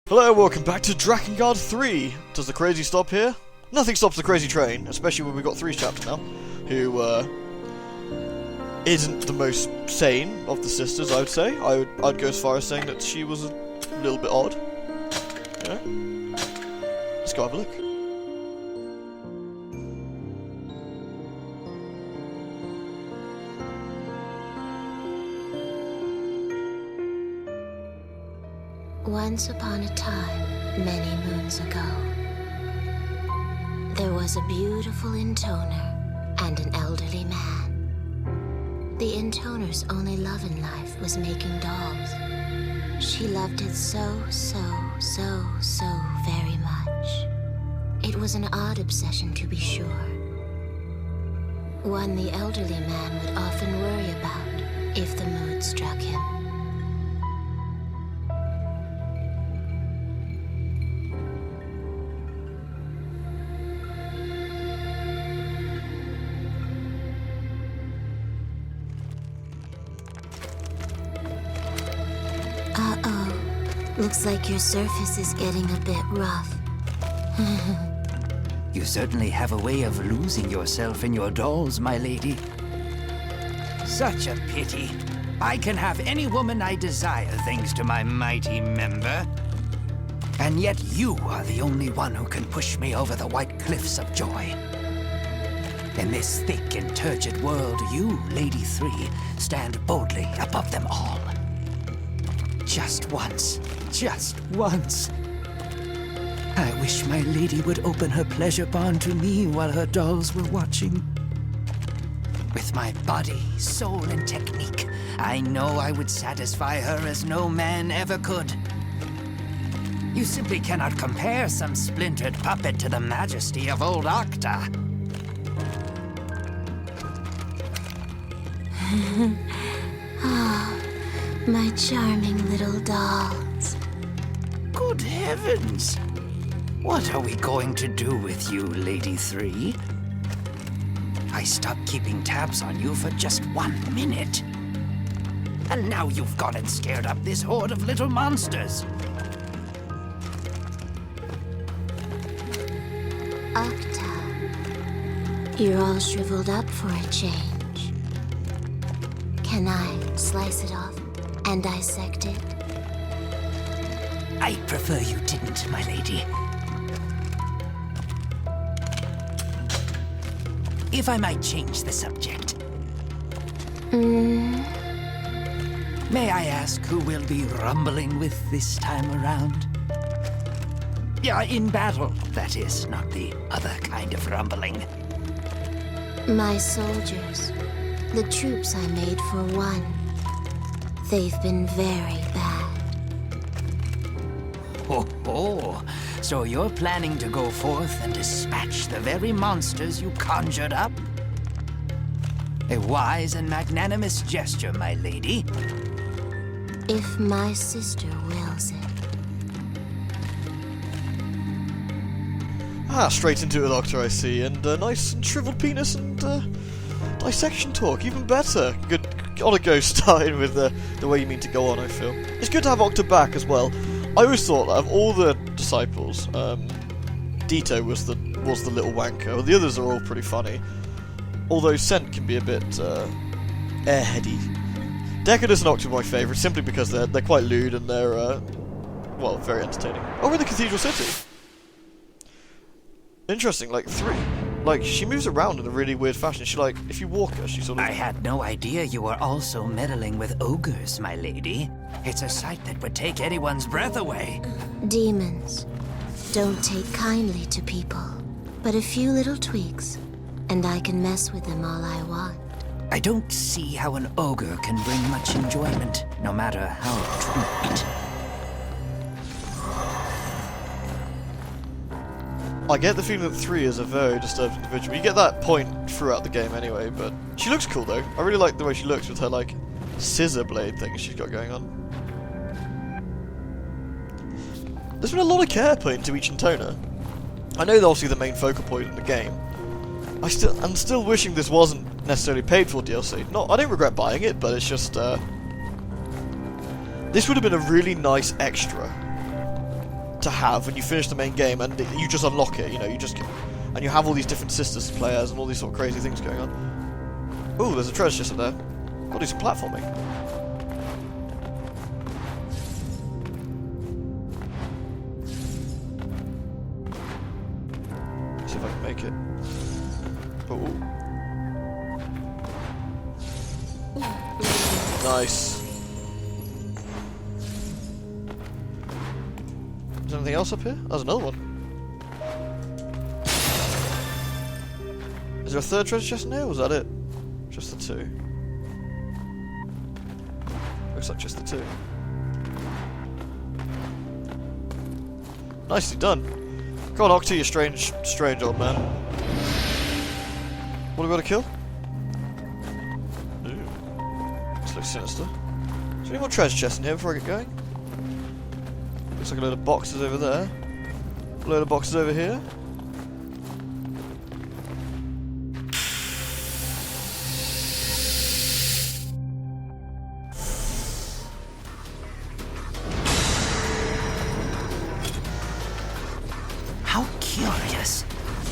Hello, welcome back to Drakengard 3. Does the crazy stop here? Nothing stops the crazy train, especially when we've got 3 chaps now, who, isn't the most sane of the sisters, I would say. I'd go as far as saying that she was a little bit odd. Yeah? Let's go have a look. Once upon a time, many moons ago, there was a beautiful intoner and an elderly man. The intoner's only love in life was making dolls. She loved it so very much. It was an odd obsession, to be sure. One the elderly man would often worry about if the mood struck him. Looks like your surface is getting a bit rough. You certainly have a way of losing yourself in your dolls, my lady. Such a pity. I can have any woman I desire thanks to my mighty member. And yet you are the only one who can push me over the white cliffs of joy. In this thick and turgid world, you, Lady 3, stand boldly above them all. Just once. Just once. I wish my lady would open her pleasure barn to me while her dolls were watching. With my body, soul, and technique, I know I would satisfy her as no man ever could. You simply cannot compare some splintered puppet to the majesty of old Octa. My charming little dolls. Good heavens! What are we going to do with you, Lady 3? I stopped keeping tabs on you for just 1 minute. And now you've gone and scared up this horde of little monsters. Octa, you're all shriveled up for a change. Can I slice it off and dissect it? I'd prefer you didn't, my lady. If I might change the subject. May I ask who we'll be rumbling with this time around? Yeah, in battle, that is, not the other kind of rumbling. My soldiers. The troops I made for one. They've been very bad. Oh, so you're planning to go forth and dispatch the very monsters you conjured up? A wise and magnanimous gesture, my lady. If my sister wills it. Straight into it with Octa, I see, and nice and shriveled penis and dissection talk, even better. Good, gotta go starting with the way you mean to go on, I feel. It's good to have Octa back as well. I always thought that of all the disciples, Dito was the little wanker. Well, the others are all pretty funny. Although Scent can be a bit airheady. Decadus and Octa are my favourite, simply because they're quite lewd and they're well, very entertaining. Oh, we're in the Cathedral City. Interesting, like 3. Like, she moves around in a really weird fashion. She, like, if you walk her, she sort of... I had no idea you were also meddling with ogres, my lady. It's a sight that would take anyone's breath away. Demons don't take kindly to people, but a few little tweaks, and I can mess with them all I want. I don't see how an ogre can bring much enjoyment, no matter how tweaked. I get the feeling that 3 is a very disturbed individual. You get that point throughout the game anyway, but she looks cool though. I really like the way she looks with her, like, scissor blade thing she's got going on. There's been a lot of care put into each intoner. I know they're obviously the main focal point in the game. I'm still wishing this wasn't necessarily paid for DLC. I don't regret buying it, but it's just, this would have been a really nice extra to have when you finish the main game, and you just unlock it. You know, and you have all these different sisters to play as, and all these sort of crazy things going on. Ooh, there's a treasure chest in there. Gotta do some platforming. See if I can make it. Ooh. Nice. Is there anything else up here? Oh, there's another one. Is there a third treasure chest in here, or was that it? Just the two. Looks like just the two. Nicely done. Go on, Octa, you strange old man. What have we got to kill? Ooh. This looks sinister. Is there any more treasure chests in here before I get going? Looks like a load of boxes over there. A load of boxes over here. How curious.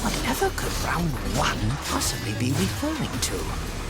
Whatever could round one possibly be referring to?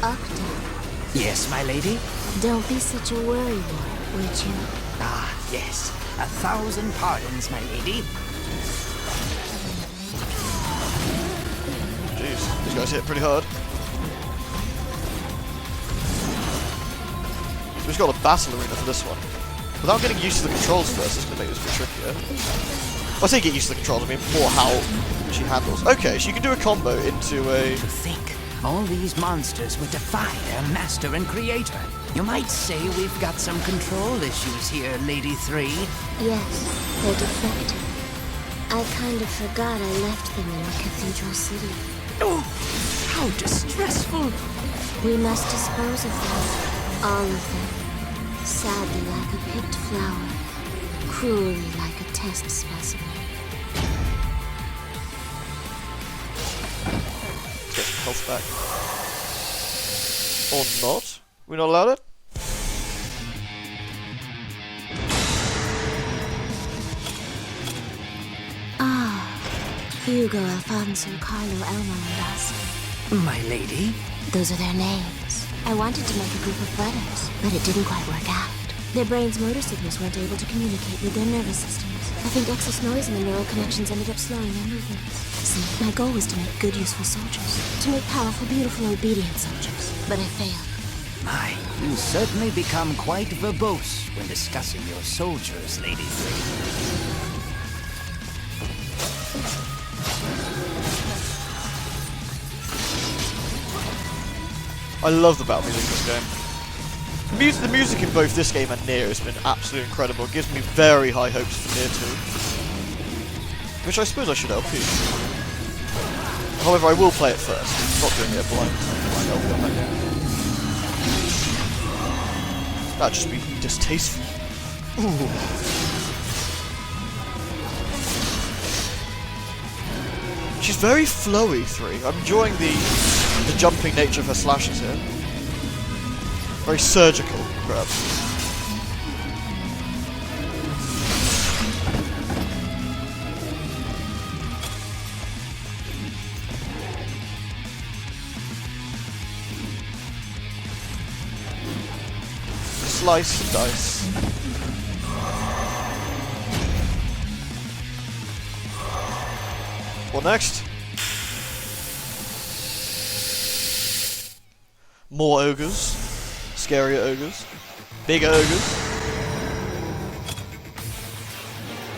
Octa, Yes, my lady? don't be such a worrywart, would you? Ah, yes. 1,000 pardons, my lady. Jeez, these guys hit pretty hard. So we've got a battle arena for this one. Without getting used to the controls first, it's going to make this a bit trickier. I say get used to the controls, I mean more how she handles. Okay, so you can do a combo into a... To think, all these monsters would defy their master and creator. You might say we've got some control issues here, Lady 3. Yes, they're defective. I kind of forgot I left them in the Cathedral City. Oh, how distressful. We must dispose of them. All of them. Sadly like a picked flower. Cruelly like a test specimen. Let's get some health back. Or not. We're not allowed it? Hugo, Alfonso, Carlo, Elmo, and Asa. My lady? Those are their names. I wanted to make a group of brothers, but it didn't quite work out. Their brains' motor signals weren't able to communicate with their nervous systems. I think excess noise in the neural connections ended up slowing their movements. See, my goal was to make good, useful soldiers. To make powerful, beautiful, obedient soldiers. But I failed. My, you certainly become quite verbose when discussing your soldiers, Lady 3. I love the battle music in this game. The music in both this game and Nier has been absolutely incredible. It gives me very high hopes for Nier 2. Which I suppose I should LP. However, I will play it first. I'm not doing it blind LP on that game. That'd just be distasteful. Ooh. She's very flowy, 3. I'm enjoying the jumping nature of her slashes here. Very surgical grabs. Slice and dice. What next? More ogres. Scarier ogres. Bigger ogres.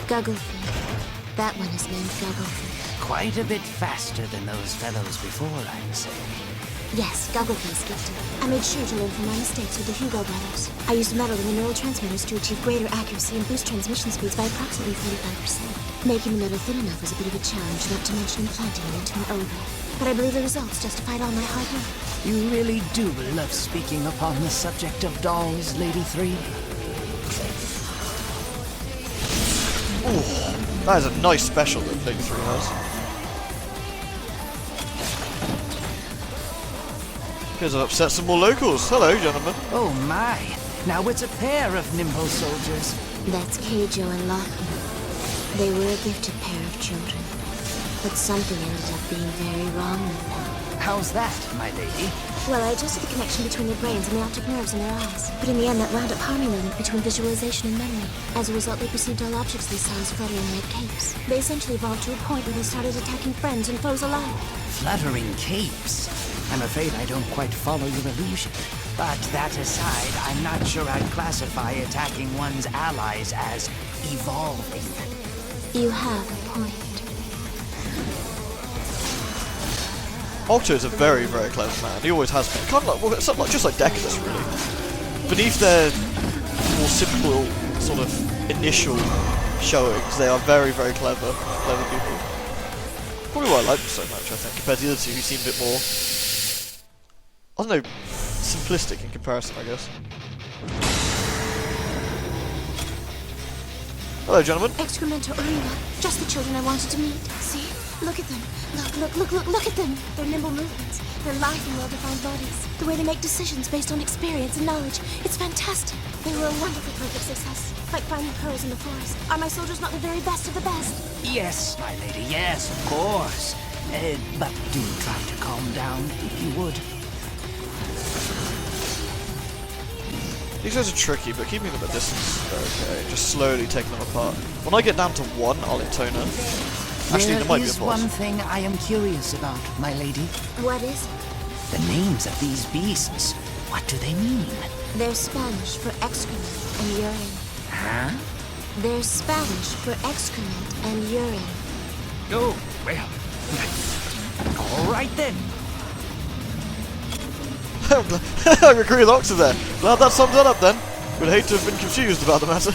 Gugglefeet. That one is named Gugglefeet. Quite a bit faster than those fellows before, I'd say. Yes, Gugglefeet is gifted. I made sure to learn from my mistakes with the Hugo brothers. I used metal in the neurotransmitters to achieve greater accuracy and boost transmission speeds by approximately 45%. Making the metal thin enough was a bit of a challenge, not to mention implanting it into an ogre. But I believe the results justified all my hard work. You really do love speaking upon the subject of dolls, Lady 3. Ooh, that is a nice special that Lady 3 has. Appears I've upset some more locals. Hello, gentlemen. Oh my! Now it's a pair of nimble soldiers. That's Keijo and Lockman. They were a gifted pair of children, but something ended up being very wrong with them. How's that, my lady? Well, I adjusted the connection between their brains and the optic nerves in their eyes. But in the end, that wound up harming the link between visualization and memory. As a result, they perceived all objects they saw as fluttering red capes. They essentially evolved to a point where they started attacking friends and foes alike. Fluttering capes? I'm afraid I don't quite follow your illusion. But that aside, I'm not sure I'd classify attacking one's allies as evolving. You have a point. Octa is a very, very clever man. He always has been. Kind of like, well, it's just like Decadus, really. Beneath their more simple, sort of initial showings, they are very, very clever people. Probably why I like them so much, I think, compared to the other two who seem a bit more, I don't know, simplistic in comparison, I guess. Hello, gentlemen. Excremento Urina. Just the children I wanted to meet. See? Look at them. Look at them. Their nimble movements. Their lithe and well-defined bodies. The way they make decisions based on experience and knowledge. It's fantastic. They were a wonderful proof of success. Like finding pearls in the forest. Are my soldiers not the very best of the best? Yes, my lady, yes, of course. But do try to calm down, if you would. These guys are tricky, but keeping them at distance is okay. Just slowly taking them apart. When I get down to one, I'll intona. Actually, there might be a boss. There is one thing I am curious about, my lady. What is it? The names of these beasts. What do they mean? They're Spanish for excrement and urine. Huh? They're Spanish for excrement and urine. Oh, well. All right then. I agree with Octa there. Glad that sums that up then. Would hate to have been confused about the matter.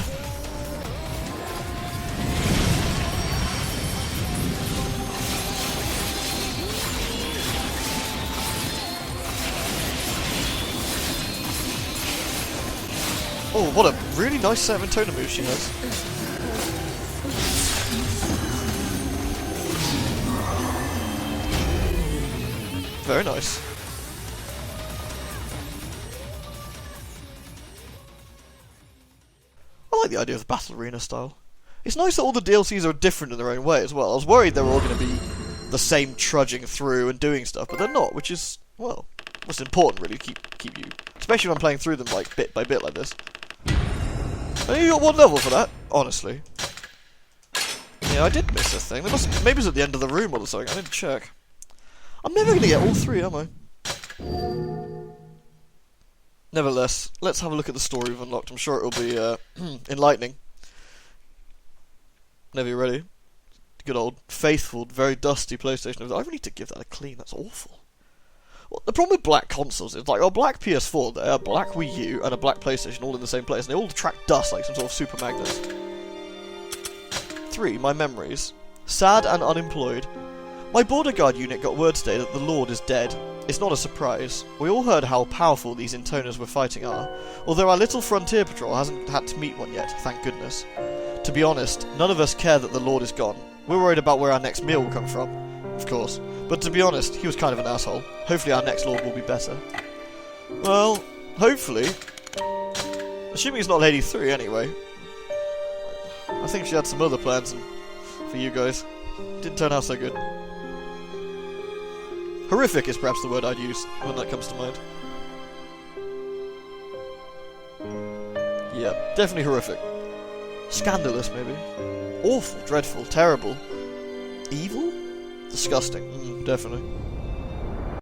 Oh, what a really nice set of intona moves she has. Very nice. I like the idea of the battle arena style. It's nice that all the DLCs are different in their own way as well. I was worried they were all going to be the same trudging through and doing stuff, but they're not, which is, well, what's important really to keep you, especially when I'm playing through them like bit by bit like this. I only got one level for that, honestly. Yeah, I did miss a thing. Maybe it's at the end of the room or something. I need to check. I'm never going to get all three, am I? Nevertheless, let's have a look at the story we've unlocked. I'm sure it'll be enlightening. Whenever you're ready. Good old, faithful, very dusty PlayStation. I really need to give that a clean. That's awful. Well, the problem with black consoles is, like, a black PS4 there, a black Wii U, and a black PlayStation all in the same place, and they all attract dust like some sort of super magnets. 3. My memories. Sad and unemployed. My border guard unit got word today that the Lord is dead. It's not a surprise. We all heard how powerful these intoners we're fighting are, although our little frontier patrol hasn't had to meet one yet, thank goodness. To be honest, none of us care that the Lord is gone. We're worried about where our next meal will come from, of course. But to be honest, he was kind of an asshole. Hopefully our next Lord will be better. Well, hopefully. Assuming it's not Lady 3 anyway. I think she had some other plans for you guys. Didn't turn out so good. Horrific is perhaps the word I'd use when that comes to mind. Yeah, definitely horrific. Scandalous, maybe. Awful, dreadful, terrible. Evil? Disgusting. Definitely.